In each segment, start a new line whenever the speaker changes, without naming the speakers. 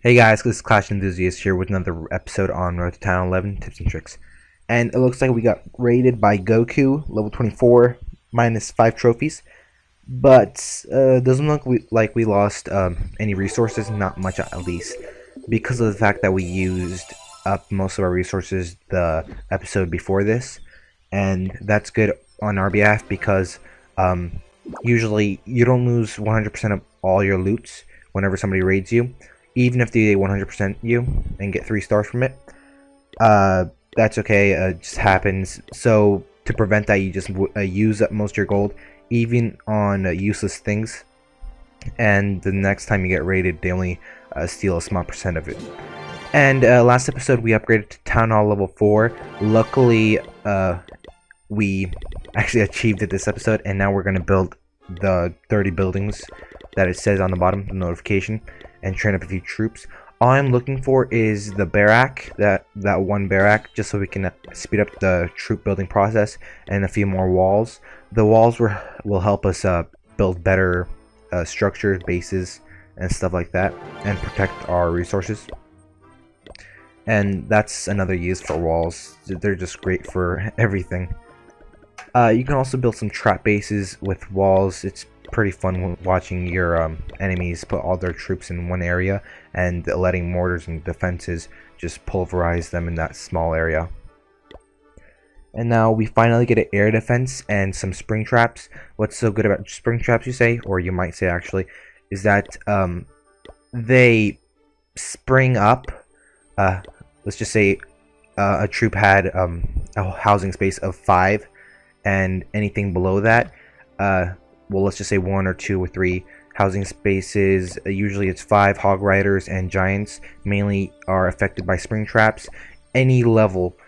Hey guys, this is Clash Enthusiast here with another episode on Road to Town 11 Tips and Tricks. And it looks like we got raided by Goku, level 24, minus 5 trophies. But doesn't look like we lost any resources, not much at least, because of the fact that we used up most of our resources the episode before this. And that's good on our behalf because usually you don't lose 100% of all your loots whenever somebody raids you, even if they 100% you and get 3 stars from it. That's okay, it just happens. So to prevent that, you just use up most of your gold, even on useless things, and the next time you get raided, they only steal a small percent of it. And last episode we upgraded to Town Hall level 4. Luckily, we actually achieved it this episode, and now we're going to build the 30 buildings that it says on the bottom, the notification, and train up a few troops. All I'm looking for is the barrack, that one barrack, just so we can speed up the troop building process, and a few more walls. The walls will help us build better structures, bases, and stuff like that, and protect our resources. And that's another use for walls. They're just great for everything. You can also build some trap bases with walls. It's pretty fun watching your enemies put all their troops in one area and letting mortars and defenses just pulverize them in that small area. And now we finally get an air defense and some spring traps. What's so good about spring traps, you say, or you might say actually, is that they spring up. Let's just say a troop had a housing space of 5, and anything below that, well, let's just say 1 or 2 or 3 housing spaces, usually it's 5 hog riders and giants, mainly are affected by spring traps. Any level,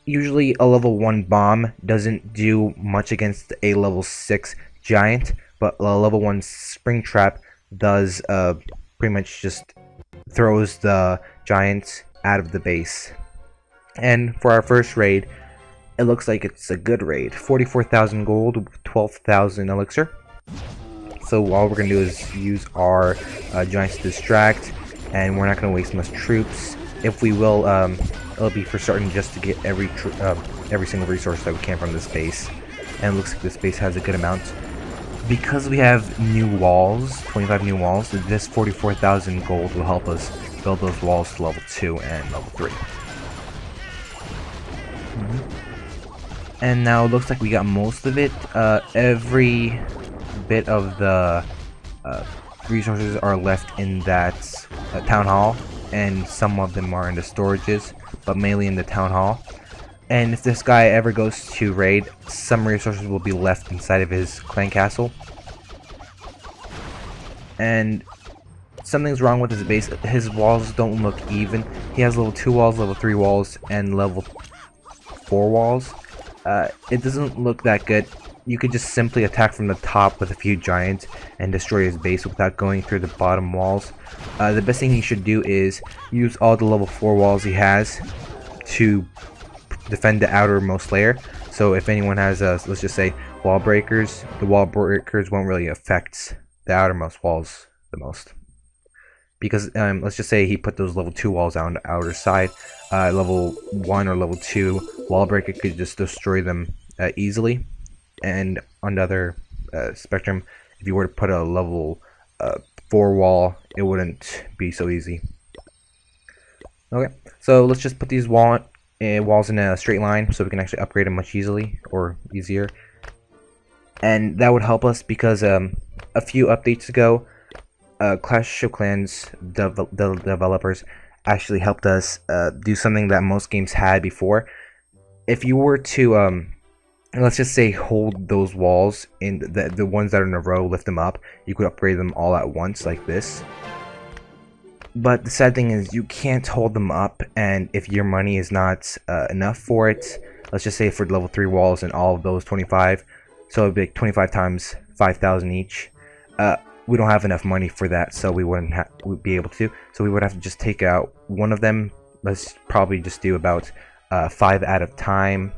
usually a level 1 bomb doesn't do much against a level 6 giant, but a level 1 spring trap does pretty much just throws the giants out of the base. And for our first raid, it looks like it's a good raid. 44,000 gold, 12,000 elixir. So all we're going to do is use our giants to distract, and we're not going to waste much troops. If we will, it'll be for starting just to get every single resource that we can from this base. And it looks like this base has a good amount. Because we have new walls, 25 new walls, this 44,000 gold will help us build those walls to level 2 and level 3. And now it looks like we got most of it. Every bit of the resources are left in that town hall, and some of them are in the storages, but mainly in the town hall. And if this guy ever goes to raid, some resources will be left inside of his clan castle. And something's wrong with his base. His walls don't look even. He has level 2 walls, level 3 walls, and level 4 walls. It doesn't look that good. You could just simply attack from the top with a few giants and destroy his base without going through the bottom walls. The best thing he should do is use all the level 4 walls he has to defend the outermost layer. So if anyone has, let's just say, wall breakers, the wall breakers won't really affect the outermost walls the most. Because let's just say he put those level 2 walls on the outer side, level 1 or level 2 wall breaker could just destroy them easily. And on the other spectrum, if you were to put a level 4 wall, it wouldn't be so easy. Okay, so let's just put these walls in a straight line so we can actually upgrade them much easier. And that would help us because a few updates ago, Clash of Clans developers actually helped us do something that most games had before. If you were to let's just say hold those walls in the ones that are in a row, lift them up, you could upgrade them all at once like this. But the sad thing is you can't hold them up, and if your money is not enough for it, let's just say for level 3 walls and all of those 25, so it'd be like 25 times 5,000 each. We don't have enough money for that, so we wouldn't be able to. So we would have to just take out one of them. Let's probably just do about 5 at a time.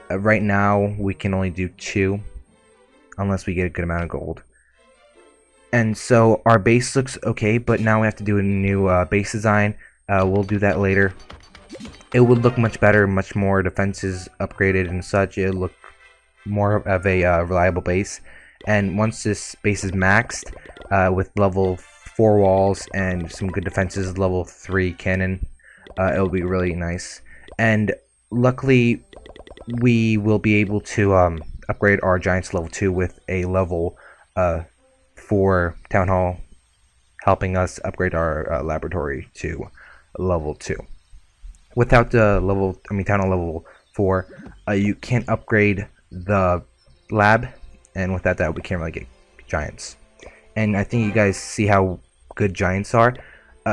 Right now we can only do 2 unless we get a good amount of gold. And so our base looks okay, but now we have to do a new base design. We'll do that later. It would look much better, much more defenses upgraded and such. It would look more of a reliable base. And once this base is maxed with level 4 walls and some good defenses, level 3 cannon, it'll be really nice. And luckily, we will be able to upgrade our giants level 2 with a level 4 town hall, helping us upgrade our laboratory to level 2. Without the town hall level 4, you can't upgrade the lab, and without that we can't really get giants. And I think you guys see how good giants are.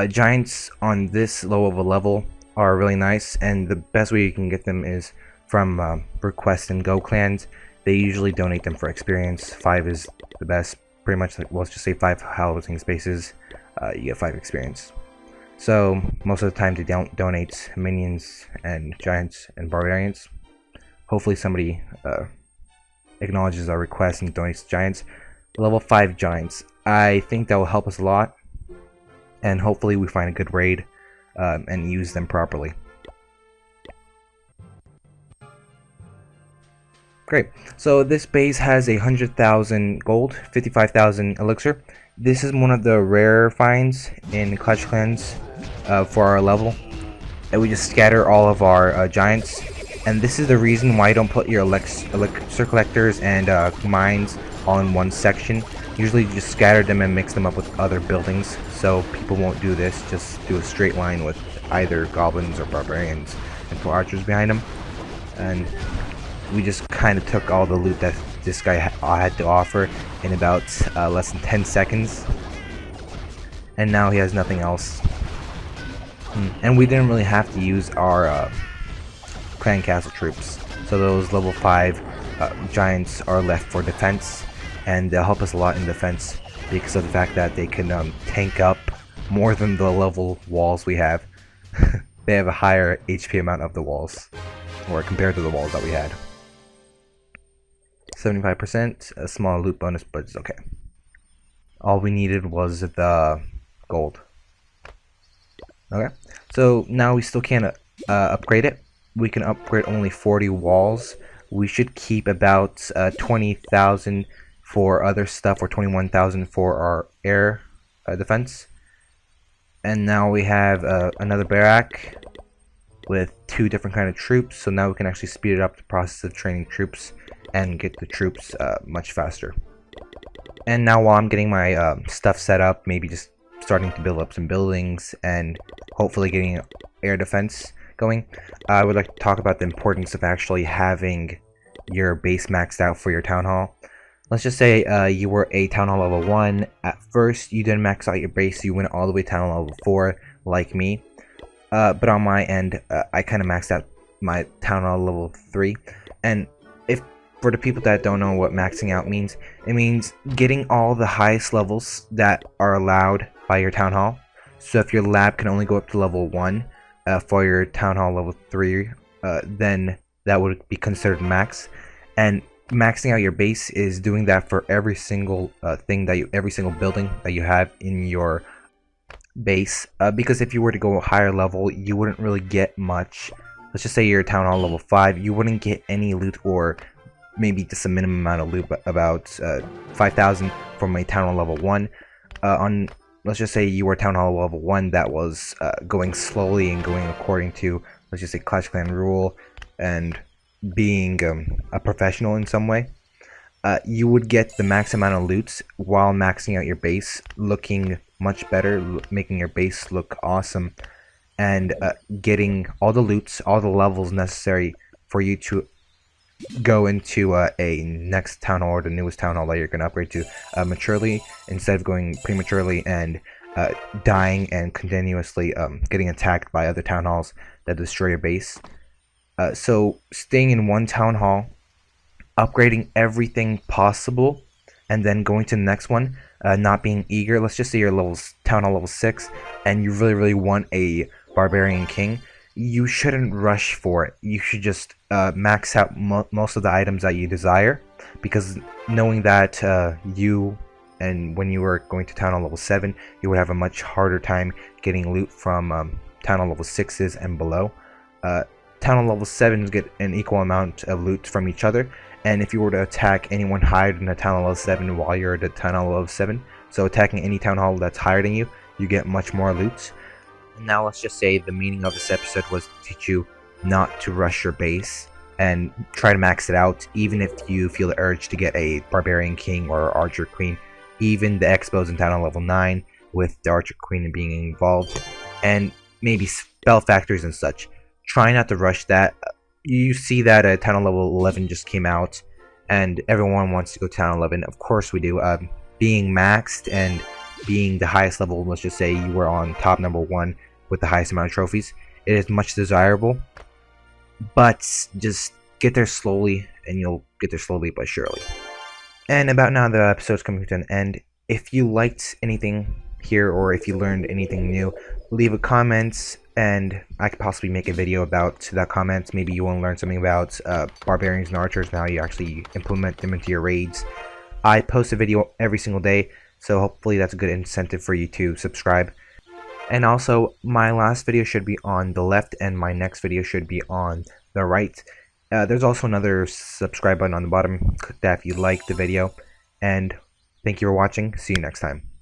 Giants on this low of a level are really nice, and the best way you can get them is from request and go clans. They usually donate them for experience. 5 is the best, pretty much. Like, well, let's just say 5 housing spaces, you get 5 experience. So most of the time they don't donate minions and giants and barbarians. Hopefully somebody acknowledges our request and donates giants. Level 5 giants, I think that will help us a lot, and hopefully we find a good raid and use them properly. Great. So this base has 100,000 gold, 55,000 elixir. This is one of the rare finds in Clash Clans for our level. And we just scatter all of our giants. And this is the reason why you don't put your elixir collectors and mines all in one section. Usually you just scatter them and mix them up with other buildings. So people won't do this. Just do a straight line with either goblins or barbarians and put archers behind them. And we just kind of took all the loot that this guy had to offer in about less than 10 seconds. And now he has nothing else. And we didn't really have to use our clan castle troops. So those level 5 giants are left for defense. And they'll help us a lot in defense because of the fact that they can tank up more than the level walls we have. They have a higher HP amount of the walls, or compared to the walls that we had. 75%, a small loot bonus, but it's okay. All we needed was the gold. Okay, so now we still can't upgrade it. We can upgrade only 40 walls. We should keep about 20,000 for other stuff, or 21,000 for our air defense. And now we have another barrack with 2 different kind of troops, so now we can actually speed up the process of training troops and get the troops much faster. And now while I'm getting my stuff set up, maybe just starting to build up some buildings and hopefully getting air defense going, I would like to talk about the importance of actually having your base maxed out for your town hall. Let's just say you were a town hall level 1. At first you didn't max out your base, you went all the way to town hall level 4 like me. But on my end, I kind of maxed out my town hall level 3. And for the people that don't know what maxing out means, it means getting all the highest levels that are allowed by your town hall. So if your lab can only go up to level 1 for your town hall level 3, then that would be considered max. And maxing out your base is doing that for every single every single building that you have in your base. Because if you were to go higher level, you wouldn't really get much. Let's just say you're town hall level 5, you wouldn't get any loot, or maybe just a minimum amount of loot, about 5,000 from my town hall level 1. Let's just say you were town hall level 1 that was going slowly and going according to, let's just say, Clash Clan rule and being a professional in some way. You would get the max amount of loots while maxing out your base, looking much better, making your base look awesome, and getting all the loots, all the levels necessary for you to go into a next town hall, or the newest town hall that you're going to upgrade to maturely, instead of going prematurely and dying and continuously getting attacked by other town halls that destroy your base. So staying in one town hall, upgrading everything possible, and then going to the next one, not being eager. Let's just say you're town hall level 6 and you really want a barbarian king. You shouldn't rush for it. You should just max out most of the items that you desire, because knowing that you and when you were going to Town Hall level 7, you would have a much harder time getting loot from Town Hall level 6s and below. Town Hall level 7s get an equal amount of loot from each other, and if you were to attack anyone higher than a Town Hall level 7 while you're at a Town Hall level 7, so attacking any Town Hall that's higher than you, you get much more loot. Now let's just say the meaning of this episode was to teach you not to rush your base and try to max it out, even if you feel the urge to get a Barbarian King or Archer Queen, even the Expos in Town Hall level 9 with the Archer Queen being involved, and maybe spell factors and such. Try not to rush that. You see that Town Hall level 11 just came out, and everyone wants to go Town Hall 11. Of course we do. Being maxed and being the highest level, let's just say you were on top number 1 with the highest amount of trophies, it is much desirable, but just get there slowly, and you'll get there slowly but surely. And about now the episode's coming to an end. If you liked anything here, or if you learned anything new, leave a comment and I could possibly make a video about that comment. Maybe you want to learn something about Barbarians and Archers and how you actually implement them into your raids. I post a video every single day, so hopefully that's a good incentive for you to subscribe. And also, my last video should be on the left, and my next video should be on the right. There's also another subscribe button on the bottom. Click that if you like the video. And thank you for watching. See you next time.